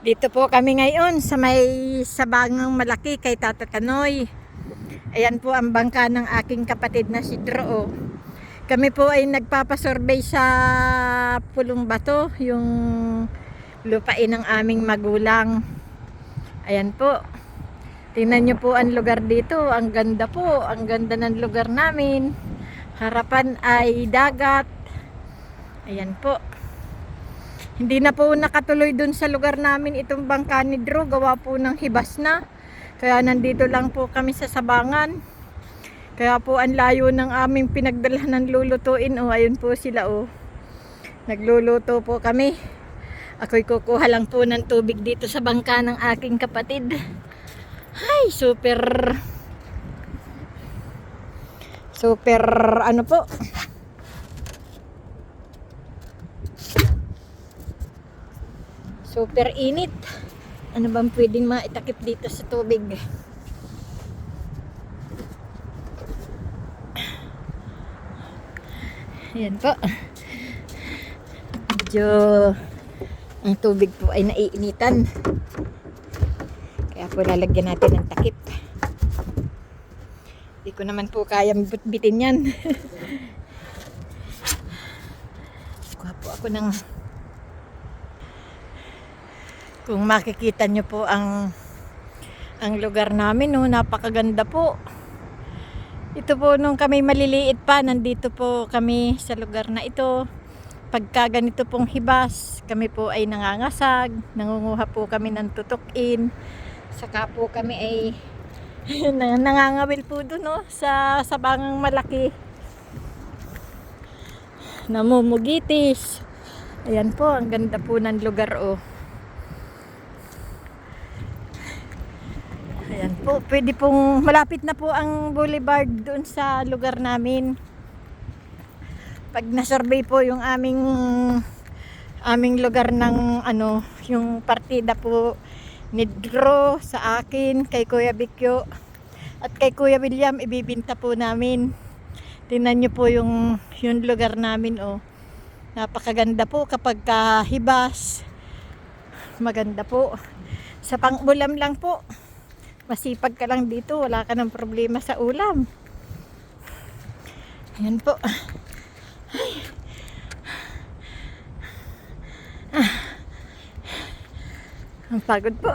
Dito po kami ngayon sa may sabangang malaki kay Tata Tanoy. Ayan po ang bangka ng aking kapatid na si Dro. Kami po ay nagpapasurvey sa Pulong Bato, yung lupain ng aming magulang. Ayan po. Tingnan nyo po ang lugar dito. Ang ganda po. Ang ganda ng lugar namin. Harapan ay dagat. Ayan po. Hindi na po nakatuloy dun sa lugar namin itong bangka ni Dro. Gawa po ng hibas na. Kaya nandito lang po kami sa Sabangan. Kaya po ang layo ng aming pinagdalhan ng lulutuin. O, ayun po sila o. Nagluluto po kami. Ako'y kukuha lang po ng tubig dito sa bangka ng aking kapatid. Ay, super ano po. Super init. Ano bang pwedeng maitakip dito sa tubig? Ayan po. Medyo ang tubig po ay naiinitan. Kaya po lalagyan natin ng takip. Hindi ko naman po kayang bitbitin yan. Kuha po ako ng... Kung makikita nyo po ang lugar namin, no, napakaganda po. Ito po nung kami maliliit pa, nandito po kami sa lugar na ito. Pagka ganito pong hibas, kami po ay nangangasag, nangunguha po kami ng tutukin. Saka po kami ay nangangawil po doon, no, sa sabangang malaki. Namumugitis. Ayan po, ang ganda po ng lugar, oh. Ayan po, pwede pong malapit na po ang boulevard doon sa lugar namin. Pag na-survey po yung aming lugar ng ano, yung partida po ni Dro sa akin, kay Kuya Bikyo at kay Kuya William, ibibinta po namin. Tingnan nyo po yung lugar namin, oh. Napakaganda po kapag kahibas. Maganda po. Sa pang-ulam lang po. Masipag ka lang dito, wala ka ng problema sa ulam. Ayan po. Ay. Ang pagod po.